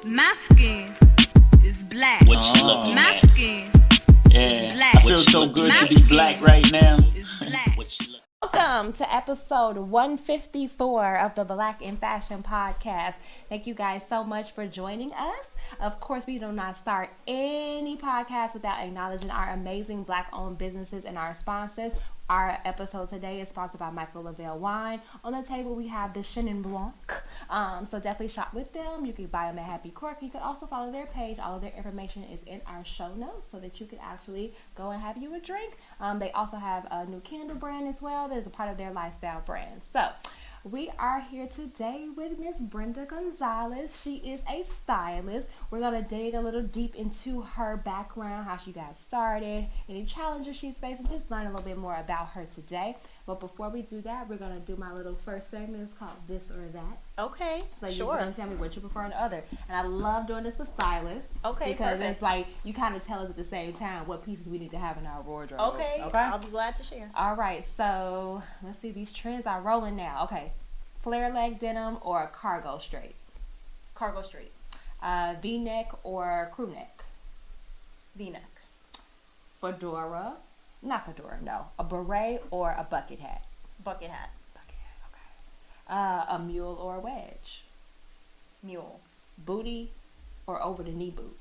My skin is black. What you looking My at? skin Yeah, is black. I feel so good to be black right now. is black. What you look- Welcome to episode 154 of the Black in Fashion podcast. Thank you guys so much for joining us. Of course, we do not start any podcast without acknowledging our amazing Black-owned businesses and our sponsors. Our episode today is sponsored by Michael Lavelle Wine. On the table, we have the Chenin Blanc. So definitely shop with them. You can buy them at Happy Cork. You can also follow their page. All of their information is in our show notes so that you can actually go and have you a drink. They also have a new candle brand as well that is a part of their lifestyle brand. So we are here today with Miss Brenda Gonzalez. She is a stylist. We're going to dig a little deep into her background, how she got started, any challenges she's facing, just learn a little bit more about her today. But before we do that, we're going to do my little first segment. It's called This or That. Okay, So you're sure. just going to tell me what you prefer and the other. And I love doing this with stylists. Okay, because perfect. it's like you kind of tell us at the same time what pieces we need to have in our wardrobe. Okay, I'll be glad to share. All right, so let's see. These trends are rolling now. Okay, flare leg denim or cargo straight? Cargo straight, V-neck or crew neck? V-neck, Fedora, not fedora, no. A beret or a bucket hat? bucket hat, Bucket hat, okay. A mule or a wedge? mule. Booty or over the knee boot?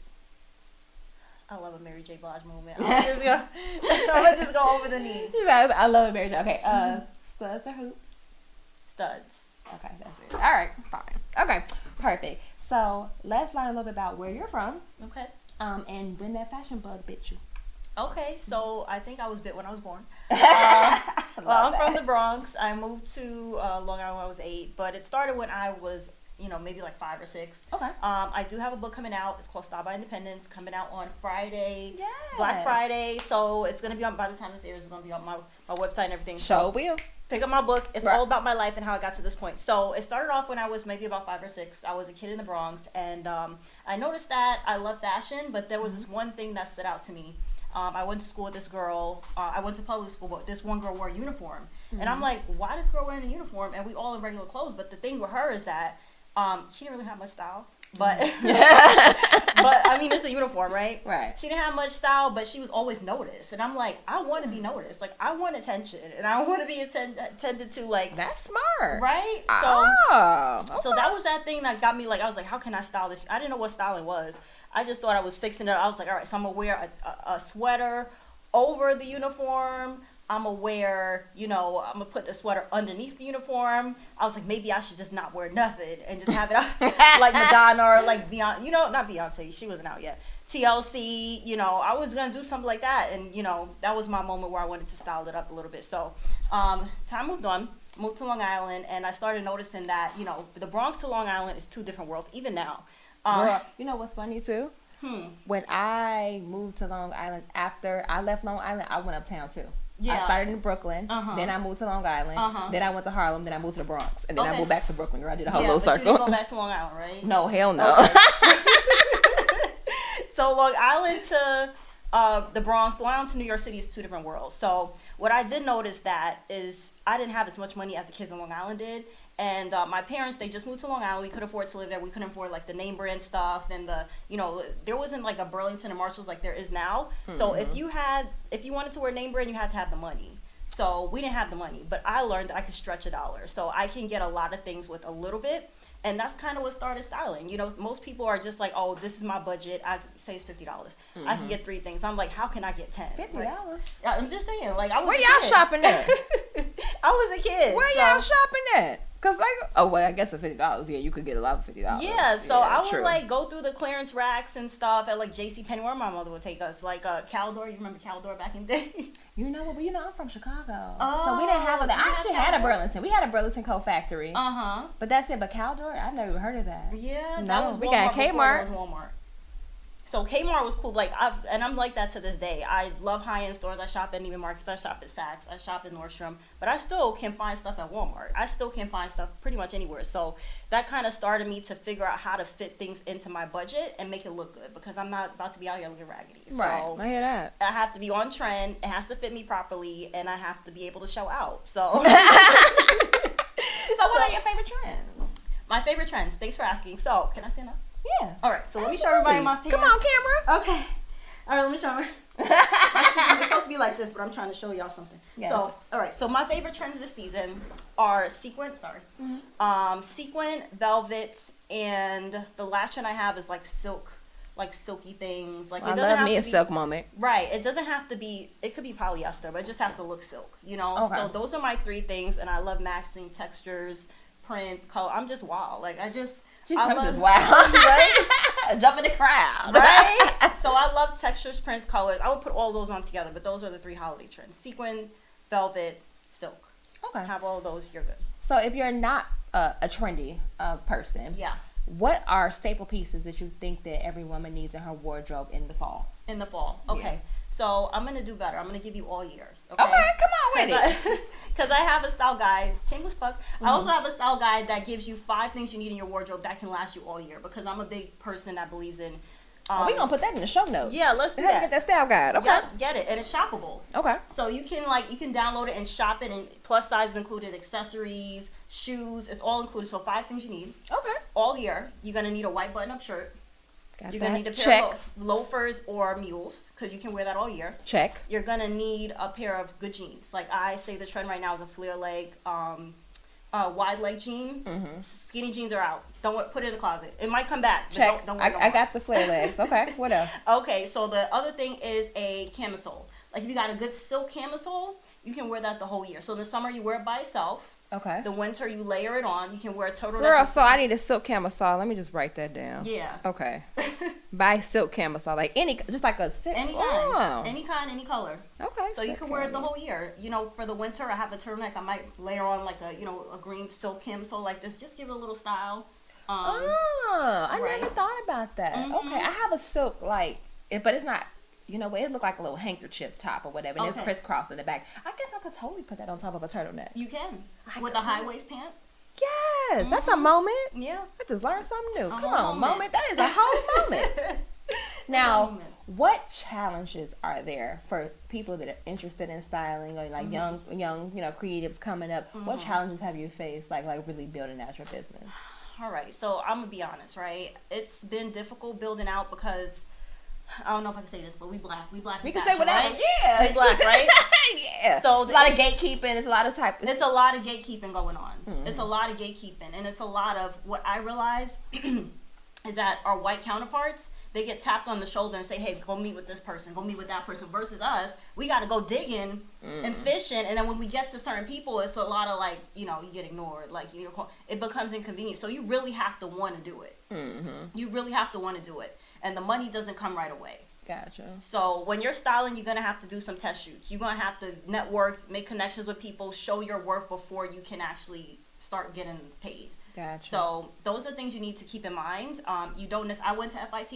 I love a Mary J. Blige movement. I'm gonna just go over the knee. She says, I love it, Mary Jo. Okay, studs or hoops? Studs. Okay, that's it. All right, fine. Okay, perfect. So let's learn a little bit about where you're from, Okay. and when that fashion bug bit you. Okay, so I think I was bit when I was born. Well, Love I'm from that. the Bronx. I moved to Long Island when I was 8, but it started when I was, maybe like 5 or 6. Okay. I do have a book coming out. It's called Style by Independence, coming out on Friday, Yes. Black Friday. So it's gonna be on, by the time this airs, it's gonna be on my website and everything. Show will. Pick up my book. It's Right. all about my life and how I got to this point. So it started off when I was maybe about 5 or 6. I was a kid in the Bronx, and I noticed that I love fashion, but there was this one thing that stood out to me. I went to school with this girl. I went to public school, but this one girl wore a uniform. And I'm like, why this girl wearing a uniform? And we all in regular clothes. But the thing with her is that she didn't really have much style. But, but I mean, it's a uniform, right? Right. She didn't have much style, but she was always noticed. And I'm like, I want to be noticed. Like, I want attention. And I want to be attended to, like, That's smart. right? Oh. So that was that thing that got me, like, I was like, how can I style this? I didn't know what styling was. I just thought I was fixing it. I was like, all right, so I'm going to wear a sweater over the uniform. I'm going to wear, I'm going to put the sweater underneath the uniform. I was like, maybe I should just not wear nothing and just have it like Madonna or like Beyonce, not Beyonce. She wasn't out yet. TLC, I was going to do something like that. And, that was my moment where I wanted to style it up a little bit. So time moved on. Moved to Long Island, and I started noticing that, the Bronx to Long Island is two different worlds, even now. Girl, you know what's funny too? When I moved to Long Island, after I left Long Island, I went uptown too. Yeah. I started in Brooklyn, then I moved to Long Island, then I went to Harlem, then I moved to the Bronx, and then I Okay. moved back to Brooklyn. Girl, I did a whole little but circle. you didn't go back to Long Island, right? No, hell no. Okay. So Long Island to the Bronx, Long Island to New York City is two different worlds. So what I did notice that is I didn't have as much money as the kids in Long Island did. And my parents, they just moved to Long Island. We could afford to live there. We couldn't afford like the name brand stuff and there wasn't like a Burlington and Marshalls like there is now. So if you wanted to wear name brand, you had to have the money. So we didn't have the money, but I learned that I could stretch $1. So I can get a lot of things with a little bit. And that's kind of what started styling. Most people are just like, oh, this is my budget. I say it's $50. I can get 3 things. I'm like, how can I get 10? $50. Like, I'm just saying, like, I was Where a y'all kid. shopping at? I was a kid. Where so- y'all shopping at? Cause like, oh well, I guess for $50, yeah, you could get a lot for $50. Yeah, so I would true. like go through the clearance racks and stuff at like JCPenney, where my mother would take us. Like Caldor, you remember Caldor back in the day? You know what? Well, I'm from Chicago, Oh, so we didn't have that. you I had actually had a Caldor? Burlington. We had a Burlington Co factory, Uh-huh. but that's it. But Caldor, I've never even heard of that. Yeah, No, that was Walmart. we got before Kmart. it was Walmart. So Kmart was cool. Like I'm like that to this day. I love high-end stores. I shop at Neiman Marcus. I shop at Saks. I shop at Nordstrom. But I still can find stuff at Walmart. I still can find stuff pretty much anywhere. So that kind of started me to figure out how to fit things into my budget and make it look good, because I'm not about to be out here looking raggedy. Right, So I hear that. I have to be on trend. It has to fit me properly, and I have to be able to show out. So. So what are your favorite trends? My favorite trends. Thanks for asking. So, can I stand up? Yeah. All right, so let me show everybody my pants. Come on, camera. Okay. All right, let me show you. It's supposed to be like this, but I'm trying to show y'all something. Yeah. So, all right. So my favorite trends this season are sequin. Sequin, velvet, and the last trend I have is like silk, like silky things. Like I love me a silk moment. Right. It doesn't have to be. It could be polyester, but it just has to look silk. You know. Okay. So those are my 3 things, and I love matching textures, prints, color. I'm just wild. Like I just. I'm just wild. Right? Jump in the crowd. Right? So I love textures, prints, colors. I would put all those on together, but those are the 3 holiday trends. Sequin, velvet, silk. Okay. Have all of those, you're good. So if you're not a trendy person, Yeah. what are staple pieces that you think that every woman needs in her wardrobe in the fall? In the fall. Okay. Yeah. So I'm going to do better. I'm going to give you all year. Okay, Okay, come on with it. Because I have a style guide, shameless plug. I also have a style guide that gives you 5 things you need in your wardrobe that can last you all year. Because I'm a big person that believes in. We're going to put that in the show notes. Yeah, let's do How that. to get that style guide. Okay. Yep, get it, and it's shoppable. Okay. So you can download it and shop it, and plus size is included, accessories, shoes, it's all included. So 5 things you need Okay. all year. You're gonna need a white button-up shirt. Got You're that. gonna need a pair Check. of loafers or mules because you can wear that all year. Check. You're gonna need a pair of good jeans. Like I say, the trend right now is a flare leg, wide leg jean. Mm-hmm. Skinny jeans are out. Don't put it in the closet. It might come back. But Check. Don't wear it no I more. got the flare legs. Okay. What else? Okay, so the other thing is a camisole. Like if you got a good silk camisole, you can wear that the whole year. So in the summer you wear it by itself. Okay. The winter you layer it on. You can wear a turtleneck. Girl, so I need a silk camisole. Let me just write that down. Yeah. Okay. Buy silk camisole, like just like a silk. Any kind, Oh. any kind, any color. Okay. So you silk can wear it the camo. whole year. You know, for the winter, I have a turtleneck. I might layer on like a green silk camisole like this. Just give it a little style. I right. never thought about that. Mhm. Okay, I have a silk but it's not. It looked like a little handkerchief top or whatever, and Okay. it's crisscross in the back. I guess I could totally put that on top of a turtleneck. You can I with could. a high waist pant. Yes, that's a moment. Yeah. I just learned something new. A Come whole on, moment. That is a whole moment. Now, moment. what challenges are there for people that are interested in styling or like young, creatives coming up? What challenges have you faced, like really building out your business? All right, so I'm gonna be honest, right? It's been difficult building out because I don't know if I can say this, but we black. We in can fashion, say whatever. right? Yeah, We black, right? Yeah. So It's a lot of gatekeeping. It's a lot of type. It's a lot of gatekeeping going on. It's a lot of gatekeeping, and it's a lot of what I realize is that our white counterparts, they get tapped on the shoulder and say, "Hey, go meet with this person, go meet with that person." Versus us, we got to go digging and fishing, and then when we get to certain people, it's a lot of you get ignored, it becomes inconvenient. So you really have to want to do it. You really have to want to do it, and the money doesn't come right away. Gotcha. So when you're styling, you're gonna have to do some test shoots. You're gonna have to network, make connections with people, show your worth before you can actually start getting paid. Gotcha. So those are things you need to keep in mind. You don't. I went to FIT.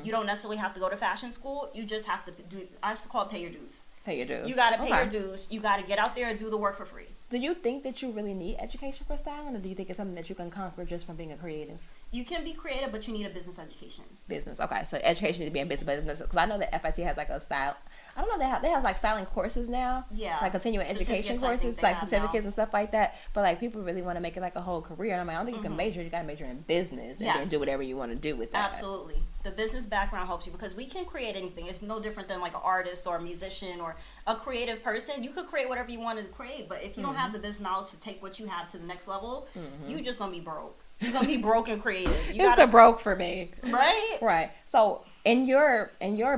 You don't necessarily have to go to fashion school. You just have to do. I used to call it pay your dues. Pay your dues. You gotta pay Okay. your dues. You gotta get out there and do the work for free. Do you think that you really need education for styling, or do you think it's something that you can conquer just from being a creative? You can be creative, but you need a business education. Business. Okay, so education need to be in business because I know that FIT has like a style. I don't know, they have like styling courses now. Yeah. Like continuing education Certificates, I think courses, they like have certificates now. and stuff like that. But like people really want to make it like a whole career. And I'm like, I don't think you can major. You got to major in business and then Yes. do whatever you want to do with that. Absolutely. The business background helps you because we can create anything. It's no different than like an artist or a musician or a creative person. You could create whatever you wanted to create, but if you don't have the business knowledge to take what you have to the next level, you just gonna be broke. You're gonna be broke and creative. It's the broke for me. Right? Right. So in your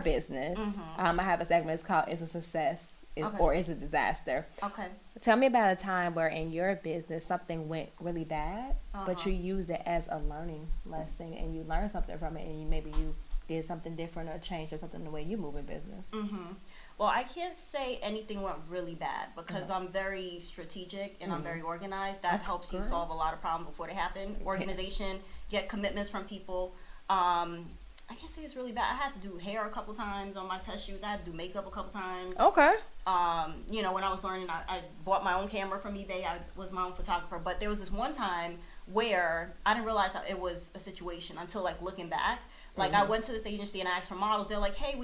business, I have a segment. It's called "Is a Success or Is a Disaster?" Okay. Tell me about a time where in your business something went really bad, but you used it as a learning lesson and you learned something from it, and maybe you did something different or changed or something the way you move in business. Well, I can't say anything went really bad because I'm very strategic and I'm very organized. That helps you solve a lot of problems before they happen. Organization, get commitments from people. I can't say it's really bad. I had to do hair a couple times on my test shoots. I had to do makeup a couple times. Okay. When I was learning, I bought my own camera from eBay. I was my own photographer. But there was this one time where I didn't realize how it was a situation until looking back. I went to this agency and I asked for models. They're like, hey,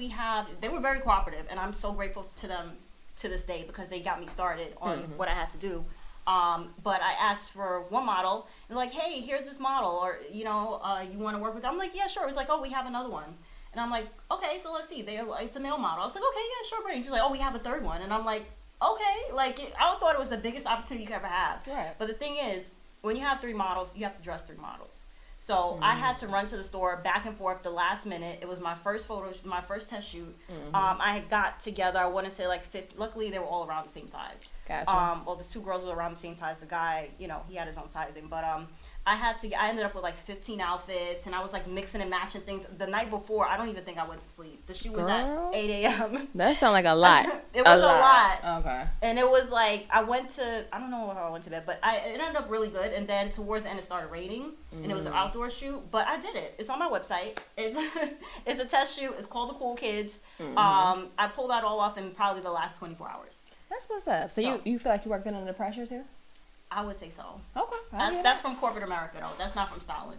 they were very cooperative. And I'm so grateful to them to this day because they got me started on what I had to do. But I asked for one model, and like, hey, here's this model, or you want to work with them? I'm like, yeah, sure. It's like, oh, we have another one, and I'm like, okay, so let's see. It's a male model. I was like, okay, yeah, sure, Brenda. She's like, oh, we have a third one, and I'm like, okay, like I thought it was the biggest opportunity you could ever have. Right. But the thing is, when you have 3 models, you have to dress 3 models. So I had to run to the store back and forth the last minute. It was my first my first test shoot. I had got together, I want to say like 50. Luckily, they were all around the same size. Gotcha. Well, the 2 girls were around the same size. The guy, he had his own sizing. But I ended up with like 15 outfits, and I was like mixing and matching things. The night before, I don't even think I went to sleep. The shoot was at 8 a.m. That sounds like a lot. It was a lot. Okay. And it was like, I don't know how I went to bed, but it ended up really good. And then towards the end, it started raining, and it was an outdoor shoot. But I did it. It's on my website. It's a test shoot. It's called The Cool Kids. I pulled that all off in probably the last 24 hours. That's what's up. So you feel like you worked under pressure too? I would say so. Okay. That's from corporate America though. That's not from styling.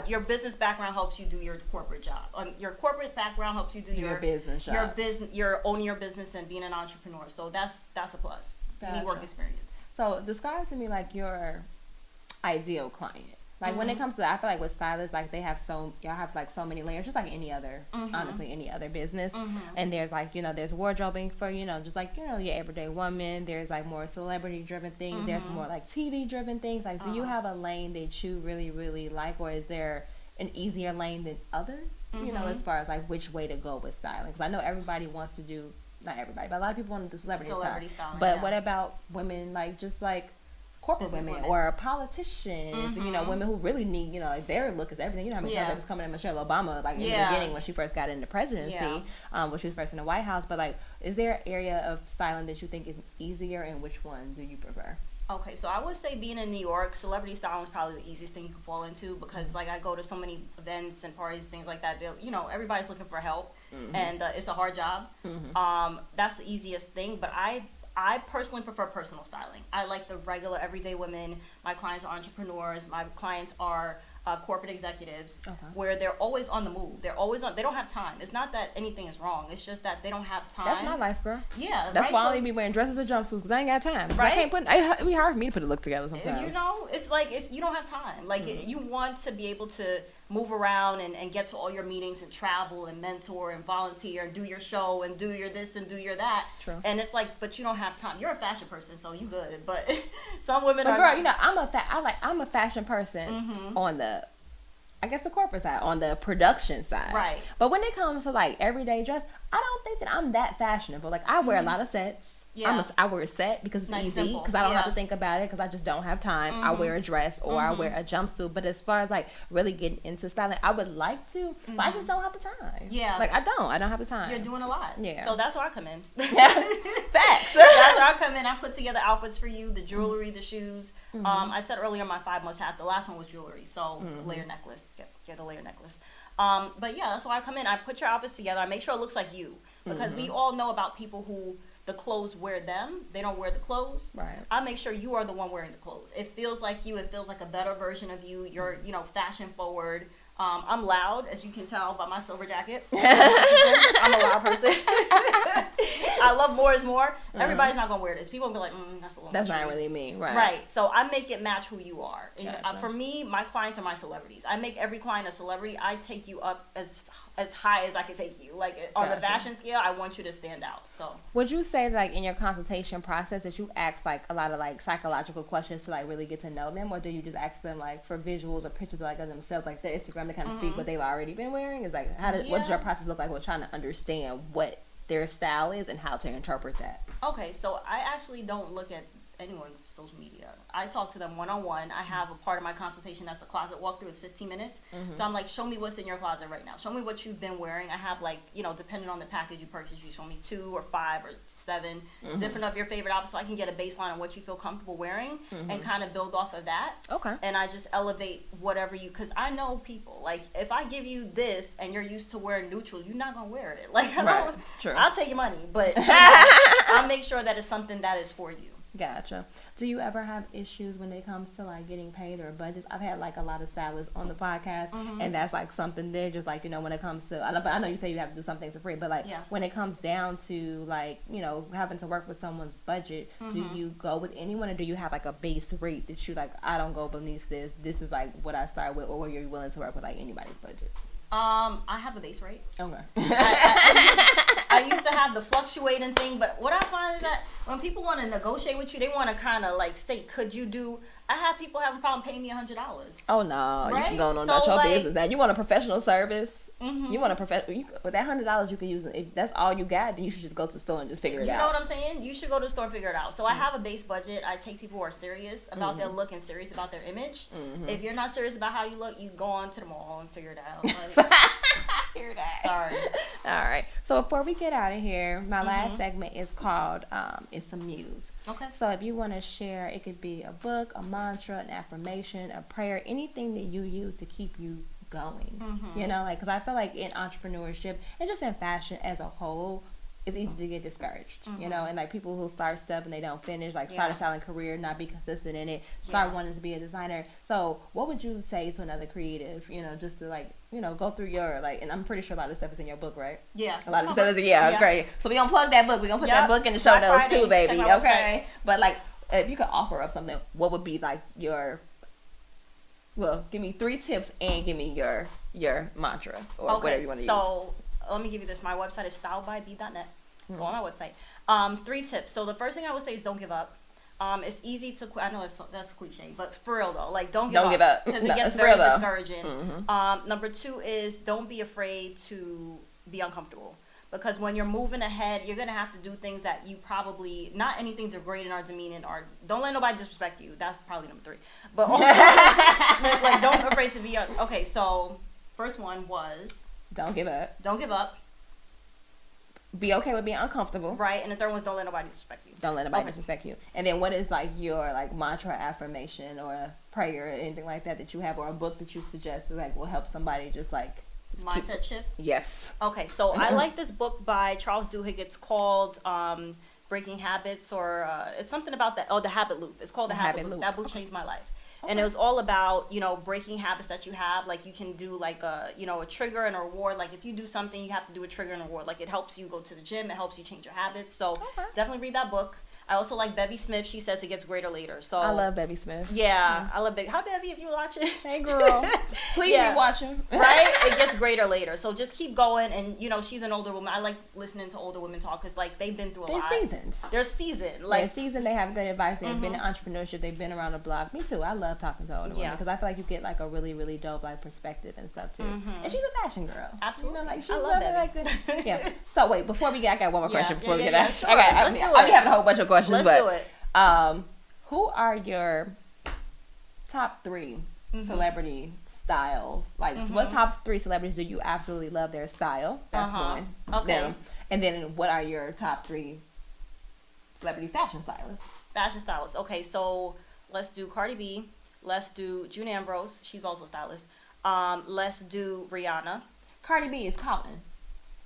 Your business background helps you do your corporate job. Your corporate background helps you do your business job. Your business, you're owning your business and being an entrepreneur. So that's a plus. You need work experience. So describe to me like your ideal client. Like when it comes to, I feel like with stylists, like y'all have like so many layers, just like any other, honestly, any other business. And there's like, there's wardrobing for, just like, your everyday woman. There's like more celebrity driven things. There's more like TV driven things. Like, do you have a lane that you really, really like, or is there an easier lane than others, as far as like which way to go with styling? Because I know everybody wants to do, not everybody, but a lot of people want to do celebrity styling. But what about women, like just like corporate women or politicians, women who really need, like their look is everything. How many times I was coming at Michelle Obama, like in the beginning when she first got into presidency, when she was first in the White House. But like, is there an area of styling that you think is easier, and which one do you prefer? Okay, so I would say being in New York, celebrity styling is probably the easiest thing you can fall into, because like I go to so many events and parties, things like that. Everybody's looking for help, and it's a hard job. That's the easiest thing, but I personally prefer personal styling. I like the regular everyday women. My clients are entrepreneurs. My clients are corporate executives, where they're always on the move. They're always on. They don't have time. It's not that anything is wrong. It's just that they don't have time. That's my life, girl. Yeah, that's why I only be wearing dresses and jumpsuits, because I ain't got time. Right? I can't put. It'd be hard for me to put a look together sometimes. It's like you don't have time. Like you want to be able to move around and get to all your meetings and travel and mentor and volunteer and do your show and do your this and do your that. True. And it's like, but you don't have time. You're a fashion person, so you good. But some women are. Girl, I'm a fashion person on the, I guess, the corporate side, on the production side. Right. But when it comes to like everyday dress, I don't think that I'm that fashionable. Like I wear a lot of sets. Yeah. I wear a set because it's nice, easy, because I don't have to think about it, because I just don't have time. I wear a dress or I wear a jumpsuit. But as far as like really getting into styling, I would like to, but I just don't have the time. Yeah. Like I don't have the time. You're doing a lot. Yeah. So that's where I come in. Facts. That's where I come in. I put together outfits for you, the jewelry, the shoes. I said earlier my 5 must have. The last one was jewelry. So layer necklace. Get a layer necklace. But yeah, that's why I come in. I put your outfits together. I make sure it looks like you, because we all know about people who the clothes wear them. They don't wear the clothes. Right. I make sure you are the one wearing the clothes. It feels like you. It feels like a better version of you. You're, fashion forward. I'm loud, as you can tell by my silver jacket. I'm a loud person. I love more is more. Everybody's not gonna wear this. People will be like, that's a little. That's not really me, right? Right. So I make it match who you are. And gotcha. For me, my clients are my celebrities. I make every client a celebrity. I take you up as high as I can take you. Like on the fashion scale, I want you to stand out. So would you say like in your consultation process that you ask like a lot of like psychological questions to like really get to know them, or do you just ask them like for visuals or pictures of like of themselves, like their Instagram, to kind of see what they've already been wearing? Is like what does your process look like with trying to understand what their style is and how to interpret that? Okay, so I actually don't look at anyone's social media. I talk to them one-on-one. I have a part of my consultation that's a closet walkthrough. It's 15 minutes. So I'm like, show me what's in your closet right now. Show me what you've been wearing. I have like, depending on the package you purchase, you show me 2 or 5 or 7 different of your favorite outfits, so I can get a baseline of what you feel comfortable wearing and kind of build off of that. Okay. And I just elevate whatever because I know people. Like, if I give you this and you're used to wearing neutral, you're not going to wear it. Like, True. I'll take your money, but I'll make sure that it's something that is for you. Gotcha. Do you ever have issues when it comes to like getting paid or budgets? I've had like a lot of stylists on the podcast, and that's like something they're just like, when it comes to, I know you say you have to do some things for free, but like when it comes down to like, having to work with someone's budget, do you go with anyone, or do you have like a base rate that you like, I don't go beneath this, this is like what I start with, or you're willing to work with like anybody's budget? I have a base rate. Okay. I used to have the fluctuating thing, but what I find is that when people want to negotiate with you, they want to kind of like say, could you do, I have people having a problem paying me $100. Oh no, right? you going on so, about your like, business now. You want a professional service. You want with that $100 you can use. If that's all you got, then you should just go to the store and just figure it out. You know what I'm saying? You should go to the store and figure it out. So I have a base budget. I take people who are serious about their look and serious about their image. If you're not serious about how you look, you go on to the mall and figure it out. Like, hear that. sorry. All right. So before we get out of here, my last segment is called "It's a Muse." Okay. So if you want to share, it could be a book, a mantra, an affirmation, a prayer, anything that you use to keep you going. Because I feel like in entrepreneurship and just in fashion as a whole, it's easy to get discouraged, and like people who start stuff and they don't finish, like start a styling career, not be consistent in it, start wanting to be a designer. So what would you say to another creative, just to like, go through your, like, and I'm pretty sure a lot of stuff is in your book, right? Yeah. A lot of stuff is, great. So we gonna plug that book. We gonna put that book in the show notes too, baby. Okay. But like, if you could offer up something, what would be like give me 3 tips and give me your mantra or whatever you want to use. So let me give you this. My website is styledbyb.net. Go on my website. 3 tips. So the first thing I would say is don't give up. It's easy to quit. I know that's cliche, but for real though, like don't give up because it gets very discouraging. Number 2 is don't be afraid to be uncomfortable, because when you're moving ahead, you're gonna have to do things that you probably not anything degrading or demeaning, or don't let nobody disrespect you. That's probably number 3. But also, like don't be afraid to be okay. So first one was don't give up. Don't give up. Be okay with being uncomfortable. Right, and the third one is don't let nobody disrespect you. Don't let nobody disrespect you. And then what is like your like mantra, affirmation, or a prayer, or anything like that you have, or a book that you suggest that like will help somebody just like mindset shift? Yes. Okay, so I like this book by Charles Duhigg. It's called Breaking Habits, or it's something about that. Oh, The Habit Loop. It's called The Habit Loop. That book changed my life. And it was all about, breaking habits that you have. Like you can do like a trigger and a reward. Like if you do something, you have to do a trigger and a reward. Like it helps you go to the gym. It helps you change your habits. So definitely read that book. I also like Bevy Smith. She says it gets greater later. So I love Bevy Smith. Yeah, I love Bevy. Hi, Bevy, if you watch it. Hey, girl. Please be watching. Right? It gets greater later. So just keep going. And, she's an older woman. I like listening to older women talk because, like, they've been through a lot. They're seasoned. They're seasoned. They're seasoned. They have good advice. They've been in entrepreneurship. They've been around the block. Me too. I love talking to older women because I feel like you get, like, a really, really dope, like, perspective and stuff, too. And she's a fashion girl. Absolutely. Like, she's I love that. Like yeah. So, wait, before we get, I got one more question before we get out. Sure. Okay, I'll be having a whole bunch of questions. Let's do it. Who are your top 3 celebrity styles? Like, what top 3 celebrities do you absolutely love their style? That's one. Okay. And then, what are your top 3 celebrity fashion stylists? Fashion stylists. Okay, so let's do Cardi B. Let's do June Ambrose. She's also a stylist. Let's do Rihanna. Cardi B is Colin.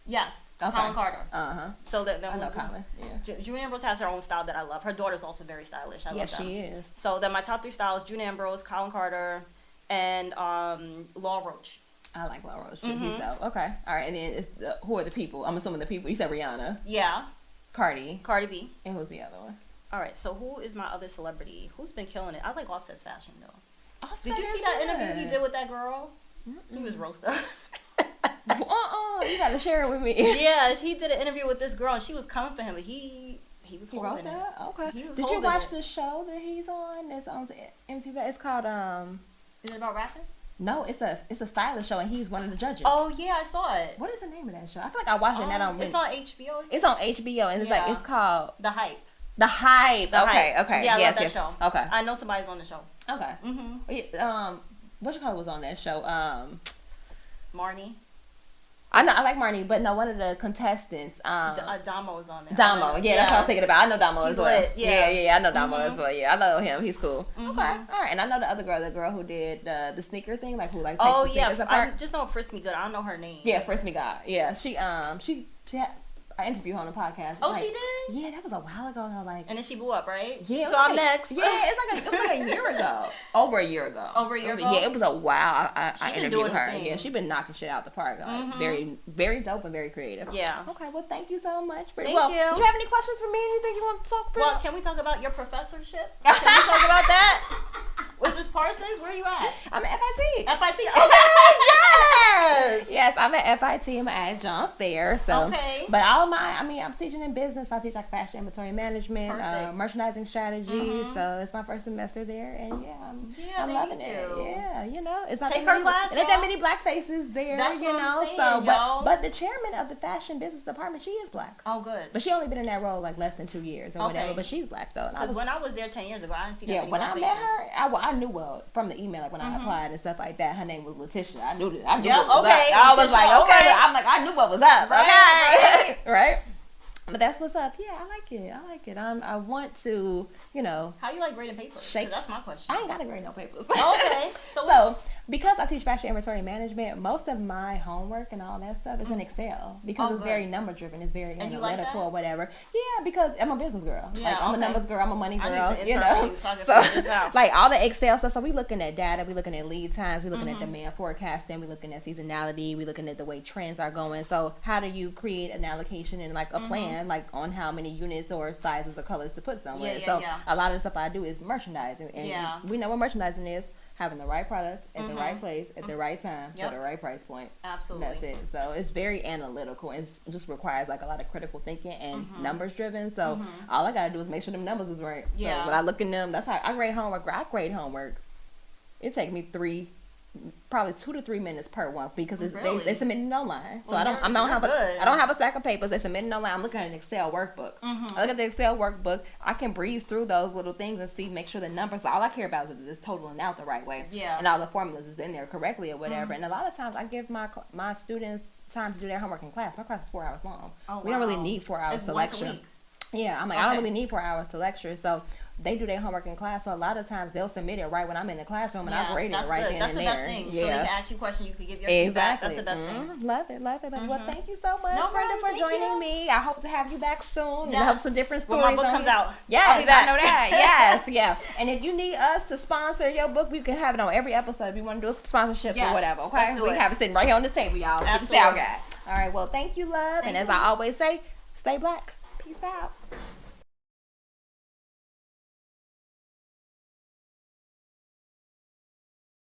Yes. Okay. Colin Carter. So that I know Colin. Yeah. June Ambrose has her own style that I love. Her daughter's also very stylish. I love them. She is. So then my top 3 stylists: June Ambrose, Colin Carter, and Law Roach. I like Law Roach. He's dope. Okay. All right. And then who are the people? I'm assuming the people. You said Rihanna. Yeah. Cardi B. And who's the other one? All right. So who is my other celebrity? Who's been killing it? I like Offset's fashion though. Offset did you see that interview he did with that girl? He was roasted. You gotta share it with me. Yeah, he did an interview with this girl and she was coming for him, but he was holding it. Okay. Did you watch the show that he's on? It's on MTV. It's called Is it about rapping? No, it's a stylist show and he's one of the judges. Oh yeah, I saw it. What is the name of that show? I feel like I watched it and I don't. It's on HBO. It's on HBO and it's called The Hype. The Hype. Okay. Yeah, I yes, love that show. Okay. I know somebody's on the show. Okay. What you call it was on that show? Marnie. I like Marnie, but no, one of the contestants. Damo's on there. Damo, yeah, that's what I was thinking about. I know Damo as well. Lit, yeah, I know Damo as well. Yeah, I know him. He's cool. Okay, all right. And I know the other girl, the girl who did the sneaker thing, like who like takes the sneakers apart. I just know Frisk Me Good. I don't know her name. Yeah, Frisk Me God. Yeah, she had. I interviewed her on the podcast. Oh, like, she did? Yeah, that was a while ago. Though, like, And then she blew up, right? yeah. So I'm next. Yeah, it was like a year ago. Over a year ago. Over a year ago? Yeah, it was a while. I been interviewed doing her her. thing. Yeah, she been knocking shit out the park. Like, very, very dope and very creative. Yeah. Okay, well, thank you so much. Thank well, you. Do you have any questions for me? Anything you want to talk about? Well, can we talk about your professorship? Can we talk about that? Was this Parsons? Where are you at? I'm at FIT. FIT. Oh, yes. Yes, I'm at FIT. I'm an adjunct there. So, Okay. But all of I'm teaching in business. I teach like fashion inventory management, Perfect. merchandising strategy. So it's my first semester there, and I'm they loving need it. you. Yeah, it's not Take that her many, class, not that y'all. many black faces there. That's what I'm saying, so y'all. but the chairman of the fashion business department, she is black. Oh, good. But she only been in that role like less than 2 years or whatever. Okay. But she's black though. Because when I was there 10 years ago, I didn't see that many When black I met faces. her, I knew from the email, like when I applied and stuff like that, her name was Letitia. I knew that. I knew Yep, what was okay, up. I was Letitia, like, okay. okay. I'm like, I knew what was up. Right, Okay. Right? But that's what's up. Yeah, I like it. I want to, How you like grading papers? Shake- 'Cause that's my question. I ain't got to grade no papers. Okay. So, because I teach fashion inventory management, most of my homework and all that stuff is in Excel because it's good. very number driven. It's very And you like analytical that? or whatever. Yeah, because I'm a business girl. Yeah, I'm a okay. numbers girl. I'm a money I need girl. to intern with you so I can figure this out. Like all the Excel stuff. So we looking at data. We looking at lead times. We looking at demand forecasting. We looking at seasonality. We looking at the way trends are going. So how do you create an allocation and like a plan like on how many units or sizes or colors to put somewhere? Yeah. A lot of the stuff I do is merchandising, and Yeah. we know what merchandising is: having the right product at the right place at the right time Yep. for the right price point. Absolutely. That's it. So it's very analytical. It just requires like a lot of critical thinking and numbers driven. So all I gotta do is make sure them numbers is right. Yeah. So when I look in them, that's how I grade homework. It take me probably 2 to 3 minutes per one because Really? they submit it online. So Well, I don't you're good. I don't have a stack of papers. They submit it online. I'm looking at an Excel workbook. I look at the Excel workbook. I can breeze through those little things and make sure the numbers. All I care about is totaling out the right way. Yeah. And all the formulas is in there correctly or whatever. And a lot of times I give my students time to do their homework in class. My class is 4 hours long. Oh, We don't really wow. need 4 hours It's to once lecture. a week. Yeah, I'm like, I don't really need 4 hours to lecture. So they do their homework in class. So a lot of times they'll submit it right when I'm in the classroom and I grade it that's right good. then That's and the there. best thing. Yeah. So they can ask you questions, you can give your feedback. Exactly. That's the best thing. Love it. Well, thank you so much, No Brenda, problem. for Thank joining you. me. I hope to have you back soon and Yes. have some different When stories. my book on comes it. out, I'll Yes, be back. I know that. Yes, yeah. And if you need us to sponsor your book, we can have it on every episode if you want to do a sponsorship Yes, or whatever. Okay, let's do we it. have it sitting right here on this table, y'all. Get the Absolutely. style guide. All right. Well, thank you, love. And as I always say, stay black. Peace out.